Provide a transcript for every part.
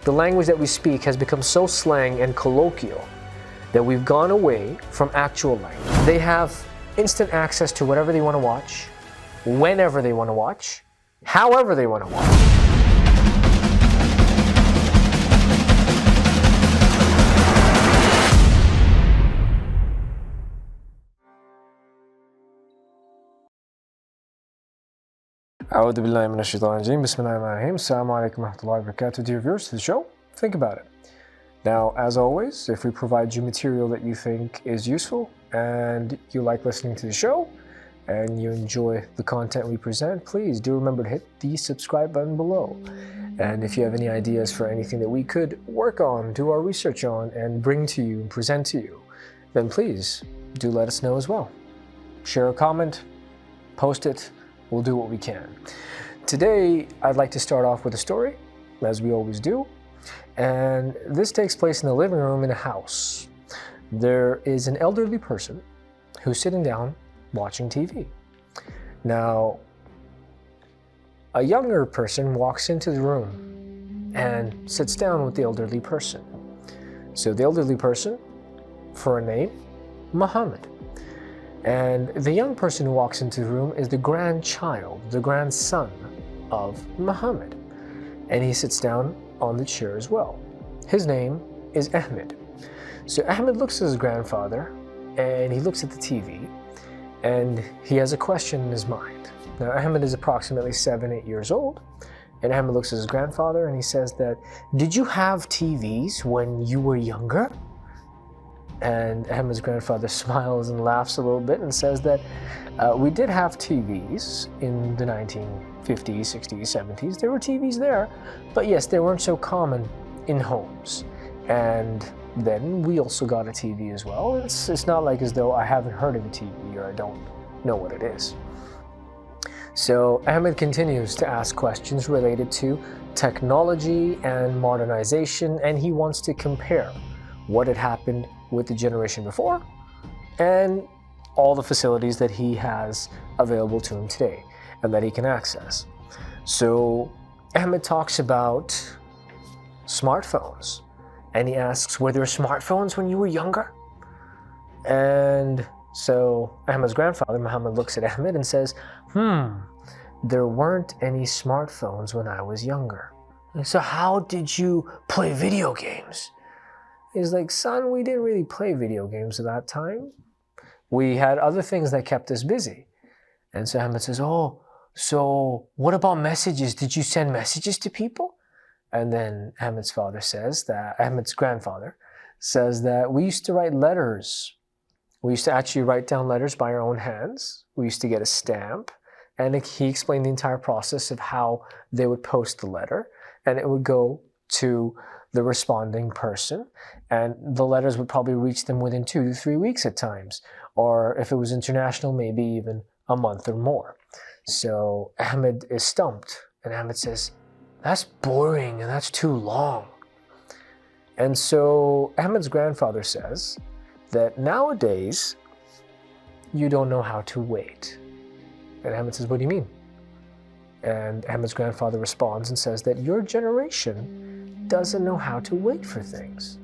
The language that we speak has become so slang and colloquial that we've gone away from actual language. They have instant access to whatever they want to watch, whenever they want to watch, however they want to watch. A'udhu billahi minash shaitanir rajeem. Bismillahirrahmanirrahim. Assalamu alaikum wa rahmatullahi wa barakatuh. Dear viewers to the show, think about it. Now, as always, if we provide you material that you think is useful and you like listening to the show and you enjoy the content we present, please do remember to hit the subscribe button below. And if you have any ideas for anything that we could work on, do our research on, and bring to you and present to you, then please do let us know as well. Share a comment, post it. We'll do what we can. Today, I'd like to start off with a story, as we always do. And this takes place in the living room in a house. There is an elderly person who's sitting down watching TV. Now, a younger person walks into the room and sits down with the elderly person. So the elderly person, for a name, Muhammad. And the young person who walks into the room is the grandchild, the grandson of Muhammad. And he sits down on the chair as well. His name is Ahmed. So Ahmed looks at his grandfather and he looks at the TV and he has a question in his mind. Now Ahmed is approximately 7-8 years old, and Ahmed looks at his grandfather and he says that, "Did you have TVs when you were younger?" And Ahmed's grandfather smiles and laughs a little bit and says that we did have TVs in the 1950s, 60s, 70s. There were TVs there, but yes, they weren't so common in homes. And then we also got a TV as well. It's not like as though I haven't heard of a TV or I don't know what it is. So Ahmed continues to ask questions related to technology and modernization, and he wants to compare what had happened with the generation before and all the facilities that he has available to him today and that he can access. So Ahmed talks about smartphones and he asks, were there smartphones when you were younger? And so Ahmed's grandfather, Muhammad, looks at Ahmed and says, there weren't any smartphones when I was younger. So how did you play video games? He's like, son, we didn't really play video games at that time. We had other things that kept us busy. And so Ahmed says, oh, so what about messages? Did you send messages to people? And then Ahmed's grandfather says that we used to write letters. We used to actually write down letters by our own hands. We used to get a stamp. And he explained the entire process of how they would post the letter. And it would go to the responding person, and the letters would probably reach them within 2 to 3 weeks at times, or if it was international, maybe even a month or more. So Ahmed is stumped, and Ahmed says, that's boring and that's too long. And so Ahmed's grandfather says that nowadays you don't know how to wait. And Ahmed says, what do you mean? And Ahmed's grandfather responds and says that your generation doesn't know how to wait for things.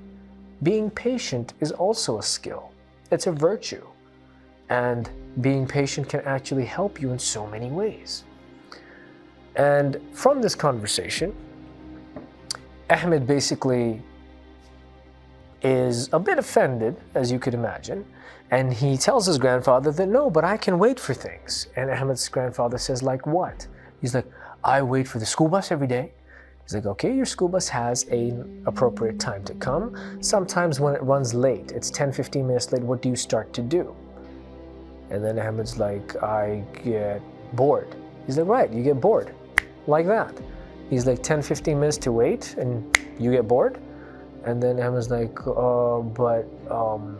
Being patient is also a skill. It's a virtue. And being patient can actually help you in so many ways. And from this conversation, Ahmed basically is a bit offended, as you could imagine. And he tells his grandfather that, no, but I can wait for things. And Ahmed's grandfather says, like what? He's like, I wait for the school bus every day. He's like, okay, your school bus has an appropriate time to come. Sometimes when it runs late, it's 10-15 minutes late, what do you start to do? And then Ahmed's like, I get bored. He's like, right, you get bored. Like that. He's like, 10-15 minutes to wait and you get bored? And then Ahmed's like, but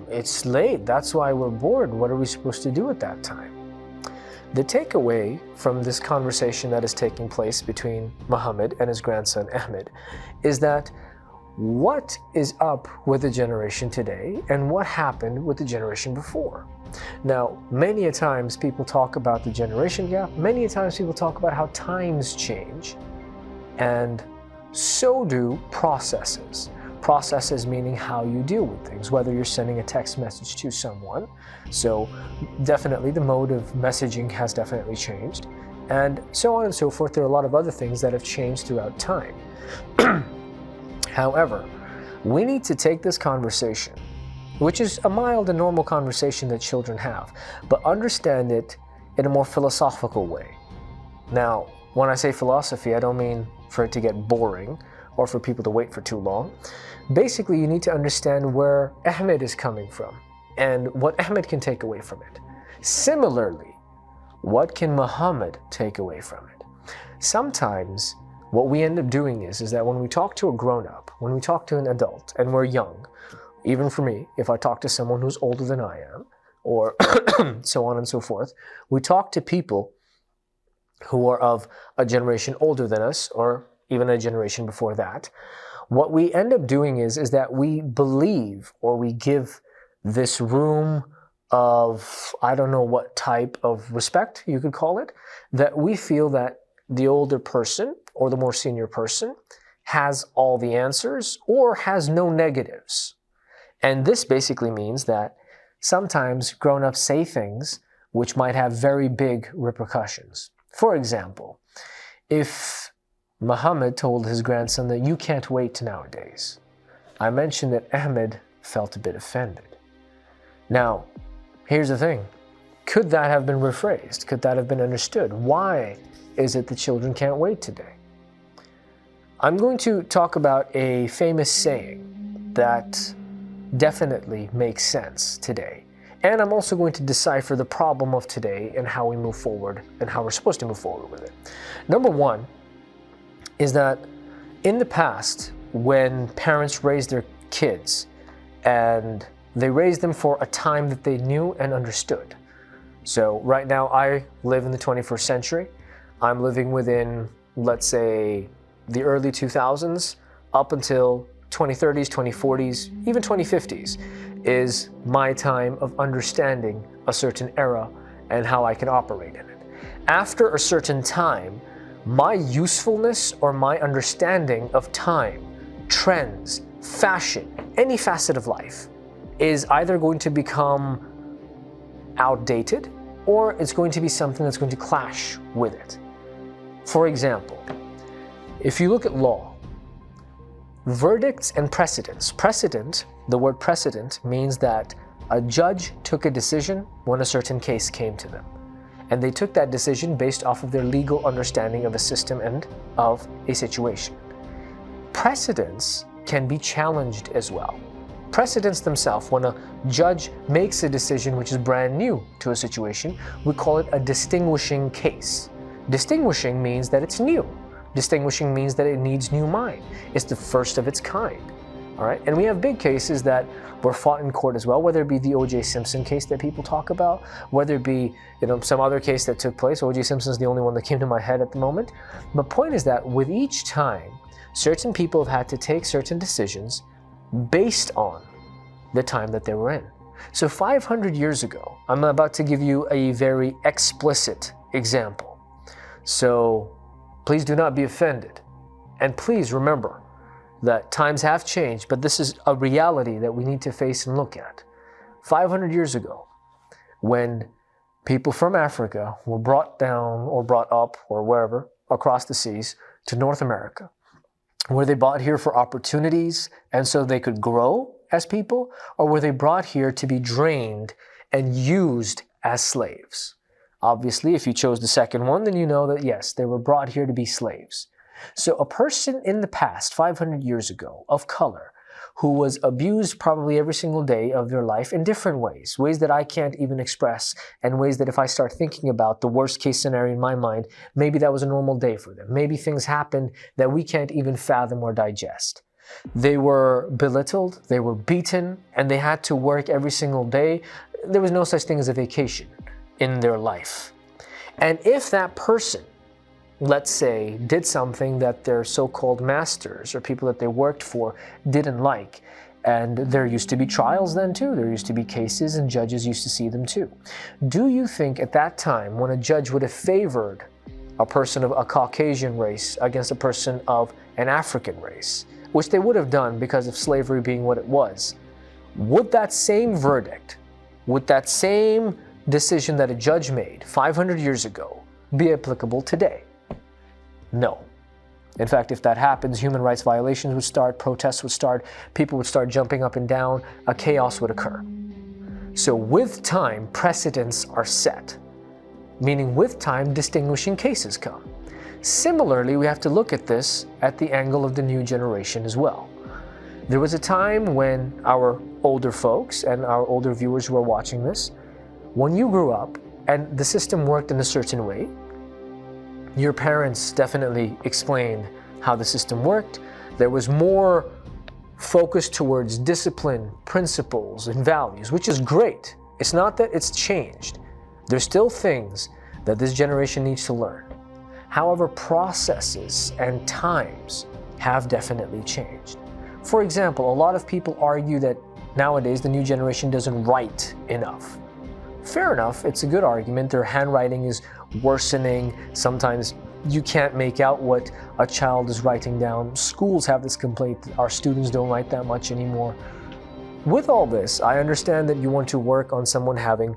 it's late. That's why we're bored. What are we supposed to do at that time? The takeaway from this conversation that is taking place between Muhammad and his grandson Ahmed is that what is up with the generation today and what happened with the generation before. Now, many a times people talk about the generation gap, many a times people talk about how times change. And so do processes. Processes meaning how you deal with things, whether you're sending a text message to someone. So definitely the mode of messaging has definitely changed, and so on and so forth. There are a lot of other things that have changed throughout time. However, we need to take this conversation, which is a mild and normal conversation that children have, but understand it in a more philosophical way. Now, when I say philosophy, I don't mean for it to get boring or for people to wait for too long. Basically, you need to understand where Ahmed is coming from and what Ahmed can take away from it. Similarly, what can Muhammad take away from it? Sometimes what we end up doing is that when we talk to a grown-up, when we talk to an adult and we're young, even for me, if I talk to someone who's older than I am, or so on and so forth, we talk to people who are of a generation older than us, or even a generation before that. What we end up doing is that we believe, or we give this room of, I don't know what type of respect you could call it, that we feel that the older person or the more senior person has all the answers or has no negatives. And this basically means that sometimes grown-ups say things which might have very big repercussions. For example, if Muhammad told his grandson that you can't wait nowadays, I mentioned that Ahmed felt a bit offended. Now, here's the thing. Could that have been rephrased? Could that have been understood? Why is it that children can't wait today? I'm going to talk about a famous saying that definitely makes sense today. And I'm also going to decipher the problem of today and how we move forward and how we're supposed to move forward with it. Number one is that in the past, when parents raised their kids and they raised them for a time that they knew and understood. So right now I live in the 21st century. I'm living within, let's say, the early 2000s up until 2030s, 2040s, even 2050s is my time of understanding a certain era and how I can operate in it. After a certain time, my usefulness or my understanding of time, trends, fashion, any facet of life is either going to become outdated or it's going to be something that's going to clash with it. For example, if you look at law, verdicts and precedents. Precedent, the word precedent means that a judge took a decision when a certain case came to them. And they took that decision based off of their legal understanding of a system and of a situation. Precedents can be challenged as well. Precedents themselves, when a judge makes a decision which is brand new to a situation, we call it a distinguishing case. Distinguishing means that it's new. Distinguishing means that it needs new mind. It's the first of its kind. All right? And we have big cases that were fought in court as well, whether it be the O.J. Simpson case that people talk about, whether it be some other case that took place. O.J. Simpson is the only one that came to my head at the moment. The point is that with each time, certain people have had to take certain decisions based on the time that they were in. So 500 years ago, I'm about to give you a very explicit example. So please do not be offended. And please remember that times have changed, but this is a reality that we need to face and look at. 500 years ago, when people from Africa were brought down or brought up or wherever across the seas to North America, were they brought here for opportunities and so they could grow as people, or were they brought here to be drained and used as slaves? Obviously, if you chose the second one, then you know that yes, they were brought here to be slaves. So a person in the past, 500 years ago, of color, who was abused probably every single day of their life in different ways, ways that I can't even express, and ways that if I start thinking about the worst case scenario in my mind, maybe that was a normal day for them. Maybe things happened that we can't even fathom or digest. They were belittled, they were beaten, and they had to work every single day. There was no such thing as a vacation in their life. And if that person, let's say, did something that their so-called masters or people that they worked for didn't like, and there used to be trials then too, there used to be cases and judges used to see them too. Do you think at that time when a judge would have favored a person of a Caucasian race against a person of an African race, which they would have done because of slavery being what it was, would that same verdict, would that same decision that a judge made 500 years ago be applicable today? No. In fact, if that happens, human rights violations would start, protests would start, people would start jumping up and down, a chaos would occur. So with time, precedents are set, meaning with time, distinguishing cases come. Similarly, we have to look at this at the angle of the new generation as well. There was a time when our older folks and our older viewers who are watching this, when you grew up and the system worked in a certain way, your parents definitely explained how the system worked. There was more focus towards discipline, principles, and values, which is great. It's not that it's changed. There's still things that this generation needs to learn. However, processes and times have definitely changed. For example, a lot of people argue that nowadays the new generation doesn't write enough. Fair enough, it's a good argument. Their handwriting is worsening. Sometimes you can't make out what a child is writing down. Schools have this complaint that our students don't write that much anymore. With all this, I understand that you want to work on someone having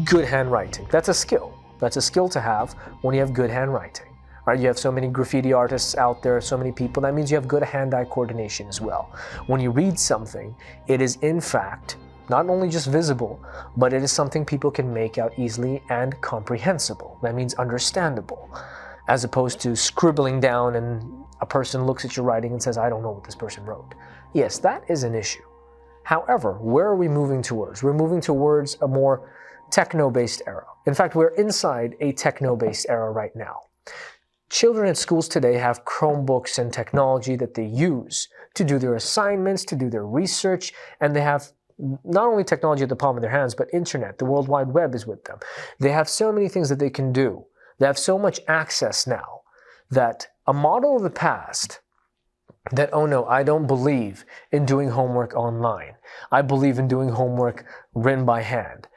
good handwriting. That's a skill. That's a skill to have when you have good handwriting. Right? You have so many graffiti artists out there, so many people. That means you have good hand-eye coordination as well. When you read something, it is in fact not only just visible, but it is something people can make out easily and comprehensible. That means understandable, as opposed to scribbling down and a person looks at your writing and says, I don't know what this person wrote. Yes, that is an issue. However, where are we moving towards? We're moving towards a more techno-based era. In fact, we're inside a techno-based era right now. Children at schools today have Chromebooks and technology that they use to do their assignments, to do their research, and they have not only technology at the palm of their hands, but internet, the World Wide Web is with them. They have so many things that they can do. They have so much access now that a model of the past that, oh no, I don't believe in doing homework online. I believe in doing homework written by hand.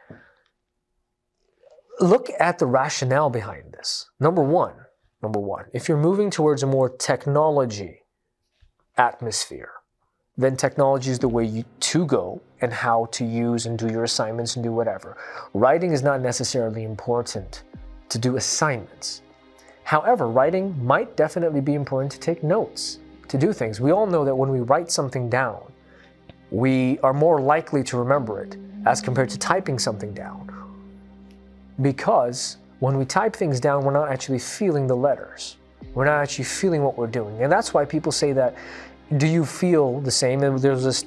Look at the rationale behind this. Number one, if you're moving towards a more technology atmosphere, then technology is the way to go and how to use and do your assignments and do whatever. Writing is not necessarily important to do assignments. However, writing might definitely be important to take notes, to do things. We all know that when we write something down, we are more likely to remember it as compared to typing something down. Because when we type things down, we're not actually feeling the letters. We're not actually feeling what we're doing. And that's why people say that, do you feel the same? And there's this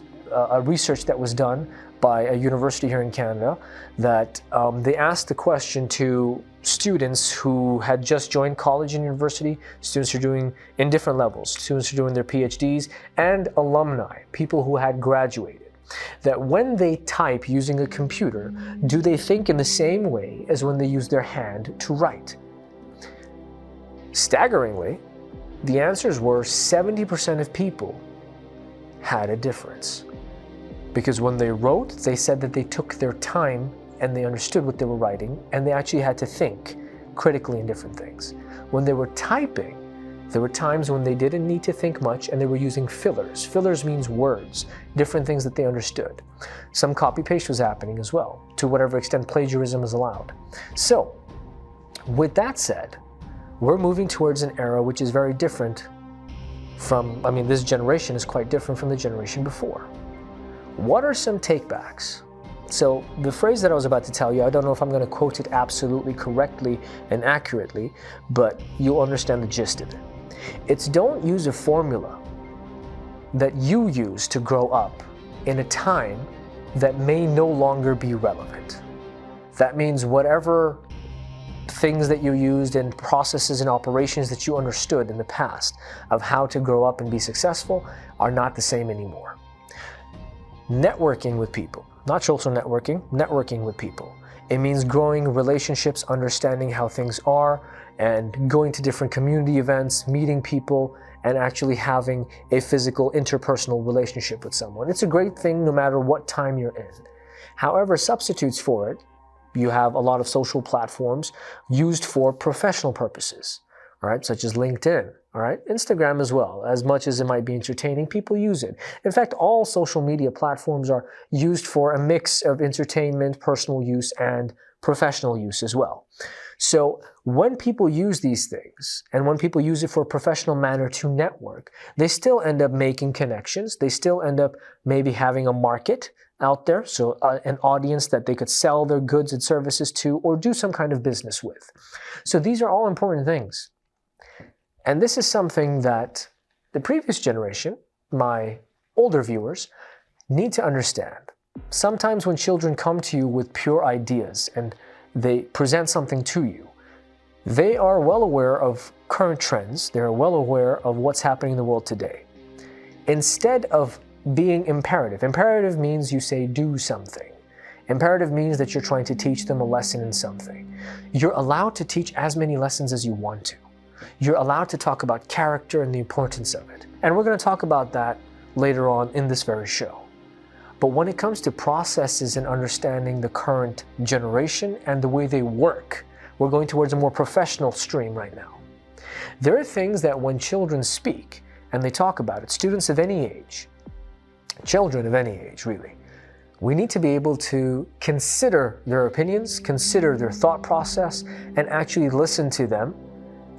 research that was done by a university here in Canada that they asked the question to students who had just joined college and university, students who are doing in different levels, students who are doing their PhDs, and alumni, people who had graduated, that when they type using a computer, do they think in the same way as when they use their hand to write? Staggeringly, the answers were 70% of people had a difference. Because when they wrote, they said that they took their time and they understood what they were writing, and they actually had to think critically in different things. When they were typing, there were times when they didn't need to think much and they were using fillers. Fillers means words, different things that they understood. Some copy-paste was happening as well, to whatever extent plagiarism is allowed. So, with that said, we're moving towards an era which is very different from, this generation is quite different from the generation before. What are some takebacks? So the phrase that I was about to tell you, I don't know if I'm going to quote it absolutely correctly and accurately, but you'll understand the gist of it. It's don't use a formula that you use to grow up in a time that may no longer be relevant. That means whatever things that you used and processes and operations that you understood in the past of how to grow up and be successful are not the same anymore. Networking with people, not social networking, networking with people. It means growing relationships, understanding how things are, and going to different community events, meeting people, and actually having a physical interpersonal relationship with someone. It's a great thing no matter what time you're in. However, substitutes for it, you have a lot of social platforms used for professional purposes, all right, such as LinkedIn, All right, Instagram as well. As much as it might be entertaining, people use it. In fact, all social media platforms are used for a mix of entertainment, personal use, and professional use as well. So when people use these things, and when people use it for a professional manner to network, they still end up making connections. They still end up maybe having a market out there, so an audience that they could sell their goods and services to or do some kind of business with. So these are all important things. And this is something that the previous generation, my older viewers, need to understand. Sometimes when children come to you with pure ideas and they present something to you, they are well aware of current trends. They're well aware of what's happening in the world today. Instead of being imperative, imperative means you say do something. Imperative means that you're trying to teach them a lesson in something. You're allowed to teach as many lessons as you want to. You're allowed to talk about character and the importance of it. And we're going to talk about that later on in this very show. But when it comes to processes and understanding the current generation and the way they work, we're going towards a more professional stream right now. There are things that when children speak and they talk about it, students of any age, children of any age really, we need to be able to consider their opinions, consider their thought process, and actually listen to them.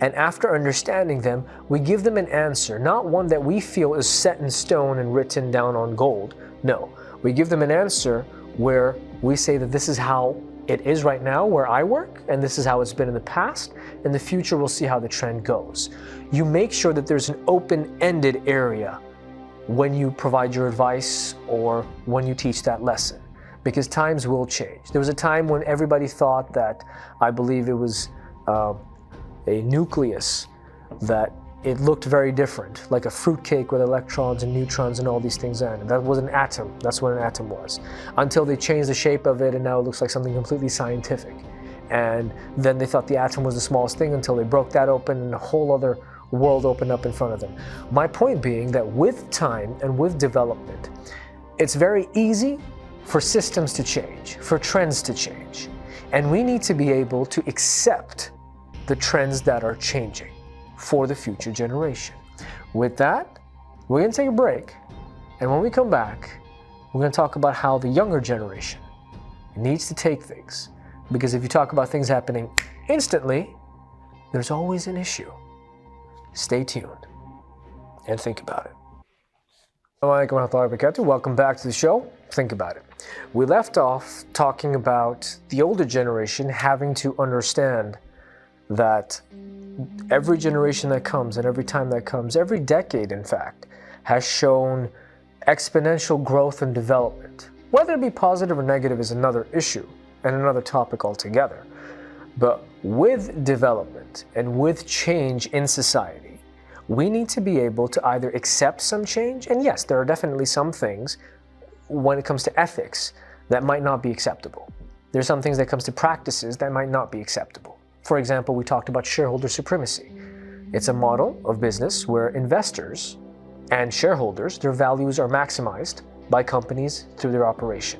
And after understanding them, we give them an answer, not one that we feel is set in stone and written down on gold. No, we give them an answer where we say that this is how it is right now where I work, and this is how it's been in the past. In the future, we'll see how the trend goes. You make sure that there's an open-ended area when you provide your advice or when you teach that lesson, because times will change. There was a time when everybody thought that, I believe it was a nucleus, that it looked very different, like a fruitcake with electrons and neutrons and all these things in it. That was an atom. That's what an atom was. Until they changed the shape of it and now it looks like something completely scientific. And then they thought the atom was the smallest thing until they broke that open and a whole other world opened up in front of them. My point being that with time and with development, it's very easy for systems to change, for trends to change. And we need to be able to accept the trends that are changing for the future generation. With that, we're going to take a break. And when we come back, we're going to talk about how the younger generation needs to take things. Because if you talk about things happening instantly, there's always an issue. Stay tuned and think about it. Welcome back to the show. Think about it. We left off talking about the older generation having to understand that every generation that comes and every time that comes, every decade in fact, has shown exponential growth and development. Whether it be positive or negative is another issue and another topic altogether. But with development and with change in society, we need to be able to either accept some change, and yes, there are definitely some things when it comes to ethics that might not be acceptable. There's some things that comes to practices that might not be acceptable. For example, we talked about shareholder supremacy. It's a model of business where investors and shareholders, their values are maximized by companies through their operation.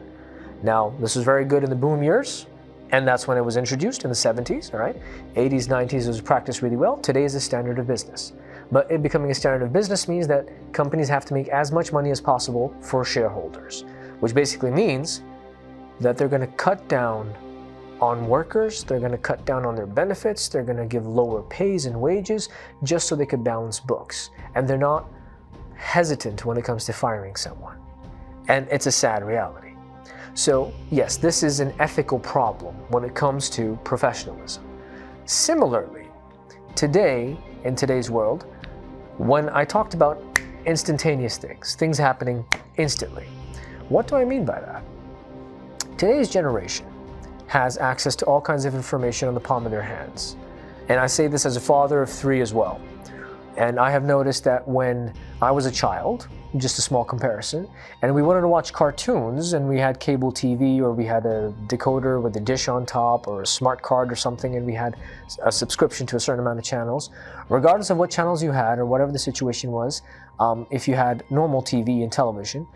Now, this was very good in the boom years, and that's when it was introduced in the 70s, all right? 80s, 90s, it was practiced really well. Today is a standard of business. But it becoming a standard of business means that companies have to make as much money as possible for shareholders, which basically means that they're going to cut down on workers, they're going to cut down on their benefits, they're going to give lower pays and wages just so they could balance books. And they're not hesitant when it comes to firing someone. And it's a sad reality. So yes, this is an ethical problem when it comes to professionalism. Similarly, today, in today's world, when I talked about instantaneous things happening instantly, what do I mean by that? Today's generation has access to all kinds of information on the palm of their hands. And I say this as a father of 3 as well. And I have noticed that when I was a child, just a small comparison, and we wanted to watch cartoons and we had cable TV or we had a decoder with a dish on top or a smart card or something, and we had a subscription to a certain amount of channels, regardless of what channels you had or whatever the situation was, if you had normal TV and television,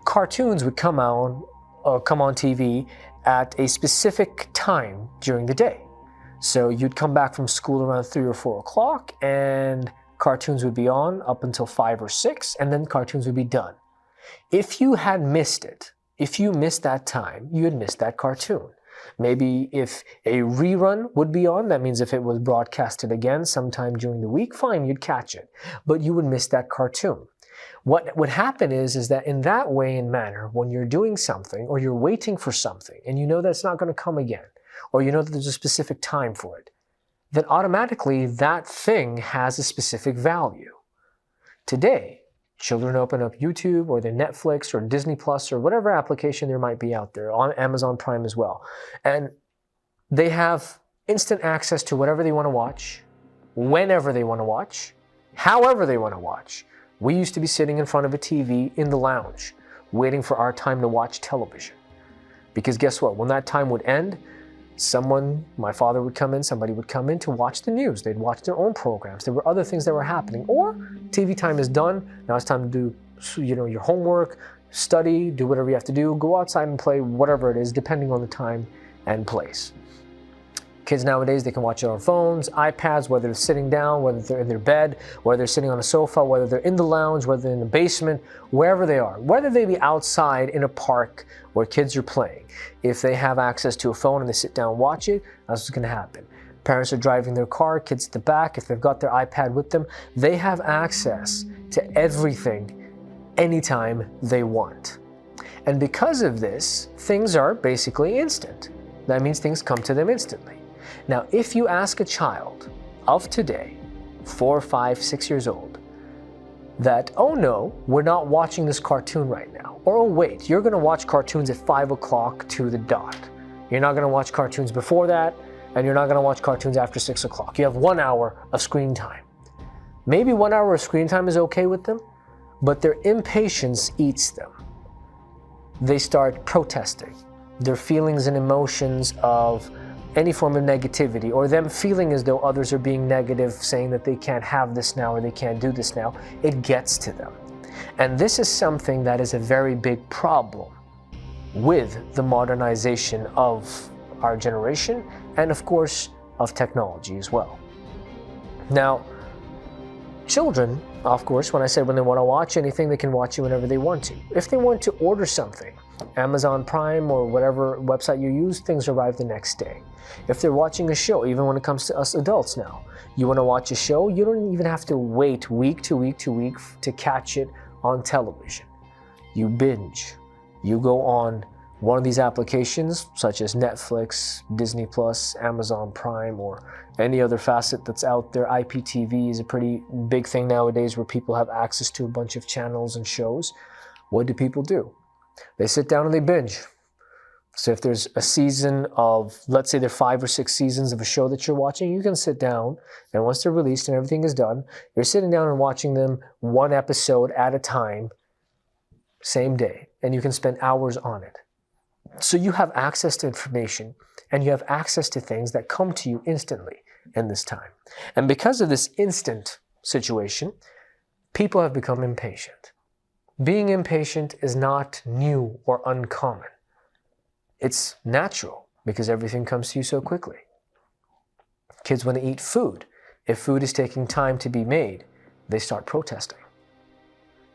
cartoons would come on TV at a specific time during the day. So you'd come back from school around 3 or 4 o'clock and cartoons would be on up until 5 or 6, and then cartoons would be done. If you had missed it, if you missed that time, you had missed that cartoon. Maybe if a rerun would be on, that means if it was broadcasted again sometime during the week, fine, you'd catch it. But you would miss that cartoon. What would happen is that in that way and manner, when you're doing something or you're waiting for something and you know that's not going to come again, or you know that there's a specific time for it, then automatically that thing has a specific value. Today, children open up YouTube or their Netflix or Disney Plus or whatever application there might be out there, on Amazon Prime as well. And they have instant access to whatever they want to watch, whenever they want to watch, however they want to watch. We used to be sitting in front of a TV in the lounge, waiting for our time to watch television. Because guess what? When that time would end, my father would come in, somebody would come in to watch the news. They'd watch their own programs. There were other things that were happening. Or TV time is done. Now it's time to do, your homework, study, do whatever you have to do, go outside and play whatever it is, depending on the time and place. Kids nowadays, they can watch it on phones, iPads, whether they're sitting down, whether they're in their bed, whether they're sitting on a sofa, whether they're in the lounge, whether they're in the basement, wherever they are, whether they be outside in a park where kids are playing. If they have access to a phone and they sit down and watch it, that's what's going to happen. Parents are driving their car, kids at the back. If they've got their iPad with them, they have access to everything anytime they want. And because of this, things are basically instant. That means things come to them instantly. Now, if you ask a child of today, 4, 5, 6 years old, that, oh no, we're not watching this cartoon right now. Or, oh wait, you're going to watch cartoons at 5 o'clock to the dot. You're not going to watch cartoons before that, and you're not going to watch cartoons after 6 o'clock. You have 1 hour of screen time. Maybe 1 hour of screen time is okay with them, but their impatience eats them. They start protesting. Their feelings and emotions of any form of negativity, or them feeling as though others are being negative, saying that they can't have this now or they can't do this now, it gets to them. And this is something that is a very big problem with the modernization of our generation and, of course, of technology as well. Now, children, of course, when I said when they want to watch anything, they can watch it whenever they want to. If they want to order something, Amazon Prime or whatever website you use, things arrive the next day. If they're watching a show, even when it comes to us adults now, you want to watch a show, you don't even have to wait week to week to week to catch it on television. You binge. You go on one of these applications, such as Netflix, Disney Plus, Amazon Prime, or any other facet that's out there. IPTV is a pretty big thing nowadays where people have access to a bunch of channels and shows. What do people do? They sit down and they binge. So if there's a season of, let's say there are 5 or 6 seasons of a show that you're watching, you can sit down, and once they're released and everything is done, you're sitting down and watching them one episode at a time, same day, and you can spend hours on it. So you have access to information, and you have access to things that come to you instantly in this time. And because of this instant situation, people have become impatient. Being impatient is not new or uncommon. It's natural because everything comes to you so quickly. Kids want to eat food. If food is taking time to be made, they start protesting.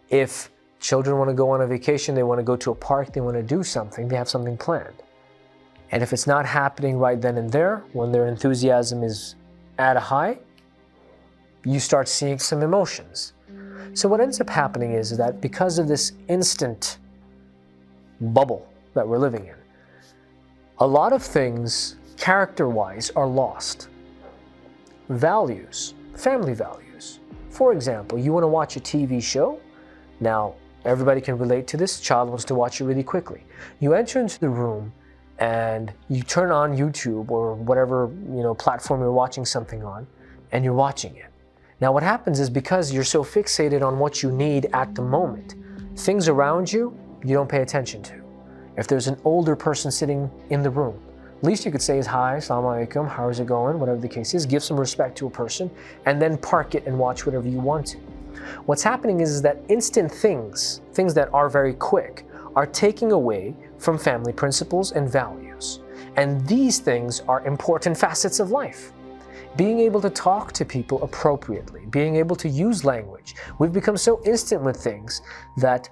If children want to go on a vacation, they want to go to a park, they want to do something, they have something planned. And if it's not happening right then and there, when their enthusiasm is at a high, you start seeing some emotions. So what ends up happening is that because of this instant bubble that we're living in, a lot of things, character-wise, are lost. Values, family values. For example, you want to watch a TV show. Now, everybody can relate to this. Child wants to watch it really quickly. You enter into the room and you turn on YouTube or whatever platform you're watching something on, and you're watching it. Now, what happens is because you're so fixated on what you need at the moment, things around you, you don't pay attention to. If there's an older person sitting in the room, least you could say is hi, Salman, how is it going, whatever the case is, give some respect to a person, and then park it and watch whatever you want to. What's happening is that instant things that are very quick, are taking away from family principles and values. And these things are important facets of life. being able to talk to people appropriately, being able to use language. We've become so instant with things that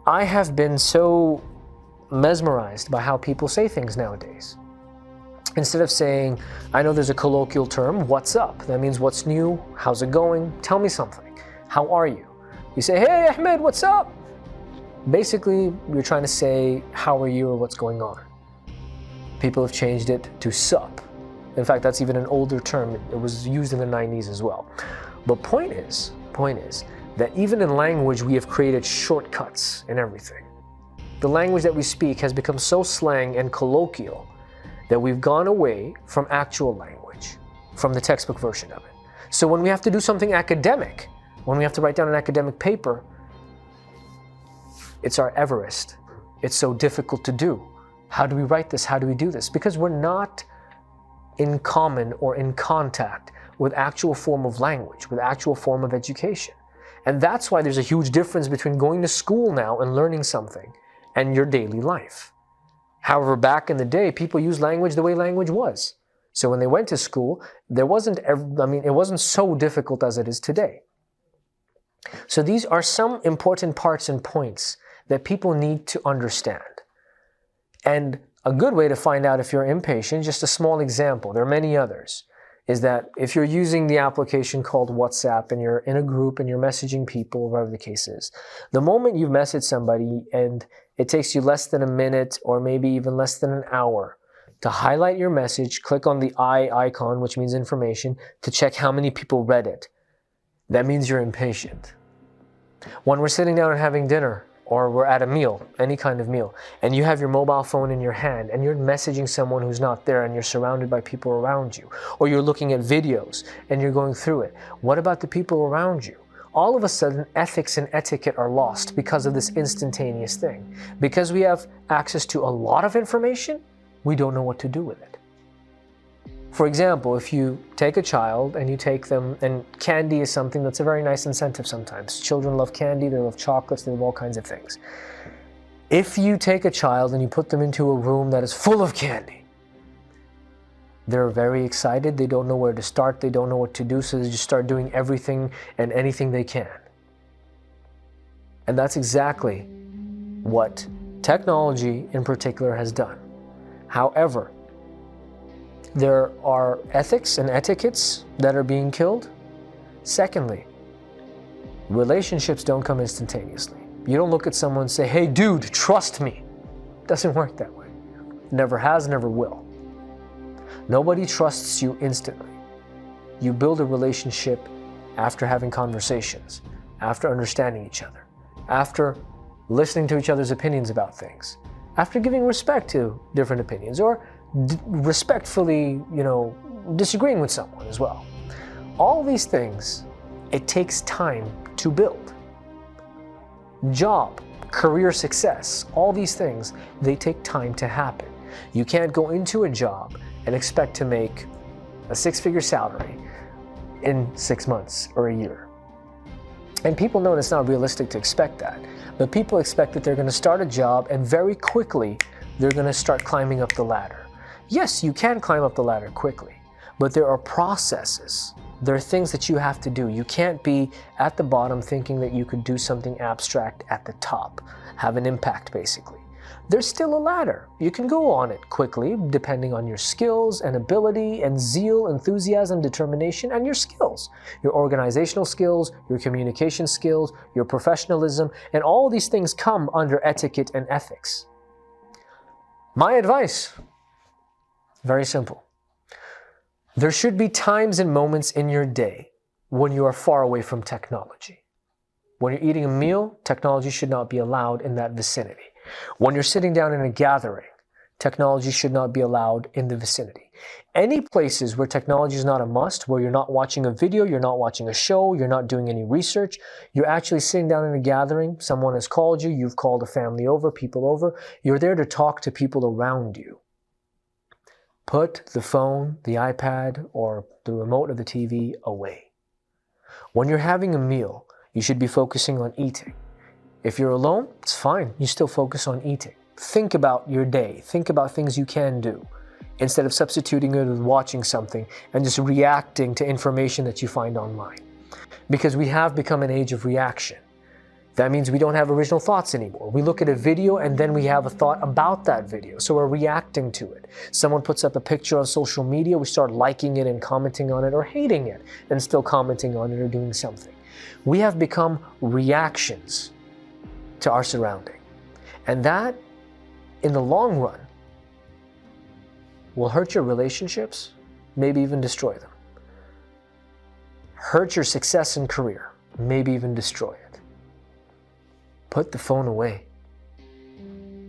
I have been so mesmerized by how people say things nowadays. Instead of saying, I know there's a colloquial term, what's up? That means what's new, how's it going, tell me something, how are you? You say, hey Ahmed, what's up? Basically, you're trying to say, how are you or what's going on? People have changed it to sup. In fact, that's even an older term. It was used in the 90s as well. But point is that even in language, we have created shortcuts in everything. The language that we speak has become so slang and colloquial that we've gone away from actual language, from the textbook version of it. So when we have to do something academic, when we have to write down an academic paper, it's our Everest. It's so difficult to do. How do we write this? How do we do this? Because we're not in common or in contact with actual form of language, with actual form of education. And that's why there's a huge difference between going to school now and learning something and your daily life. However, back in the day, people used language the way language was. So when they went to school, it wasn't so difficult as it is today. So these are some important parts and points that people need to understand. And a good way to find out if you're impatient, just a small example, there are many others, is that if you're using the application called WhatsApp and you're in a group and you're messaging people, whatever the case is, the moment you've messaged somebody and it takes you less than a minute or maybe even less than an hour to highlight your message, click on the I icon, which means information, to check how many people read it, that means you're impatient. When we're sitting down and having dinner, or we're at a meal, any kind of meal, and you have your mobile phone in your hand and you're messaging someone who's not there and you're surrounded by people around you, or you're looking at videos and you're going through it, what about the people around you? All of a sudden, ethics and etiquette are lost because of this instantaneous thing. Because we have access to a lot of information, we don't know what to do with it. For example, if you take a child and you take them, and candy is something that's a very nice incentive sometimes. Children love candy, they love chocolates, they love all kinds of things. If you take a child and you put them into a room that is full of candy, they're very excited, they don't know where to start, they don't know what to do, so they just start doing everything and anything they can. And that's exactly what technology in particular has done. However, there are ethics and etiquettes that are being killed. Secondly, relationships don't come instantaneously. You don't look at someone and say, hey dude, trust me. It doesn't work that way. Never has, never will. Nobody trusts you instantly. You build a relationship after having conversations, after understanding each other, after listening to each other's opinions about things, after giving respect to different opinions, or respectfully, disagreeing with someone as well. All these things, it takes time to build. Job, career success, all these things, they take time to happen. You can't go into a job and expect to make a six-figure salary in 6 months or a year. And people know it's not realistic to expect that. But people expect that they're going to start a job and very quickly they're going to start climbing up the ladder. Yes, you can climb up the ladder quickly, but there are processes. There are things that you have to do. You can't be at the bottom thinking that you could do something abstract at the top, have an impact basically. There's still a ladder. You can go on it quickly depending on your skills and ability and zeal, enthusiasm, determination, and your skills. Your organizational skills, your communication skills, your professionalism, and all these things come under etiquette and ethics. My advice, very simple. There should be times and moments in your day when you are far away from technology. When you're eating a meal, technology should not be allowed in that vicinity. When you're sitting down in a gathering, technology should not be allowed in the vicinity. Any places where technology is not a must, where you're not watching a video, you're not watching a show, you're not doing any research, you're actually sitting down in a gathering, someone has called you, you've called a family over, people over, you're there to talk to people around you. Put the phone, the iPad, or the remote of the TV away. When you're having a meal, you should be focusing on eating. If you're alone, it's fine. You still focus on eating. Think about your day. Think about things you can do. instead of substituting it with watching something and just reacting to information that you find online. Because we have become an age of reaction. That means we don't have original thoughts anymore. We look at a video and then we have a thought about that video. So we're reacting to it. Someone puts up a picture on social media, we start liking it and commenting on it, or hating it and still commenting on it or doing something. We have become reactions to our surrounding. And that, in the long run, will hurt your relationships, maybe even destroy them. Hurt your success in career, maybe even destroy it. Put the phone away.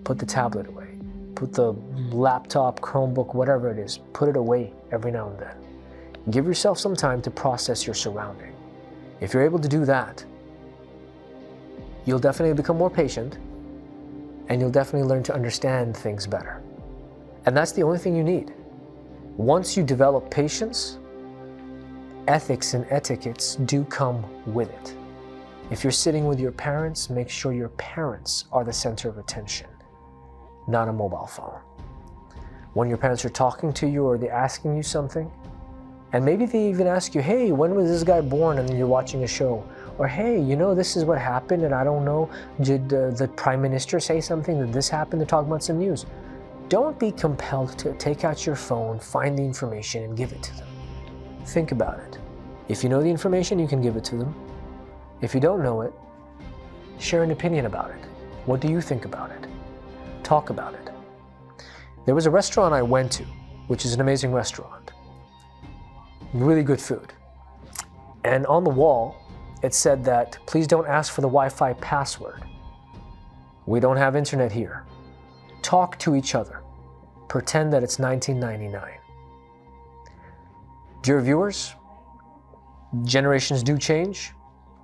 Put the tablet away. Put the laptop, Chromebook, whatever it is, put it away every now and then. Give yourself some time to process your surrounding. If you're able to do that, you'll definitely become more patient and you'll definitely learn to understand things better. And that's the only thing you need. Once you develop patience, ethics and etiquettes do come with it. If you're sitting with your parents, make sure your parents are the center of attention, not a mobile phone. When your parents are talking to you or they're asking you something, and maybe they even ask you, hey, when was this guy born? And then you're watching a show. Or, hey, you know, this is what happened, and I don't know, did the Prime Minister say something, that this happened, they're talking about some news. Don't be compelled to take out your phone, find the information, and give it to them. Think about it. If you know the information, you can give it to them. If you don't know it, share an opinion about it. What do you think about it? Talk about it. There was a restaurant I went to, which is an amazing restaurant. Really good food. And on the wall, it said that, please don't ask for the Wi-Fi password. We don't have internet here. Talk to each other. Pretend that it's 1999. Dear viewers, generations do change.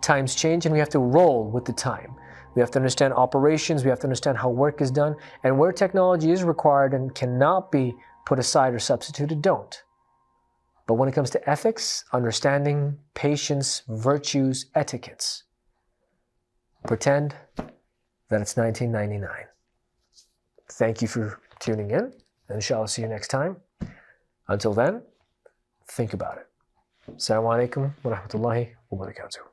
Times change, and we have to roll with the time. We have to understand operations, we have to understand how work is done, and where technology is required and cannot be put aside or substituted, don't. But when it comes to ethics, understanding, patience, virtues, etiquettes, pretend that it's 1999. Thank you for tuning in, and inshallah see you next time. Until then, think about it. Assalamu alaikum wa rahmatullahi wa barakatuh.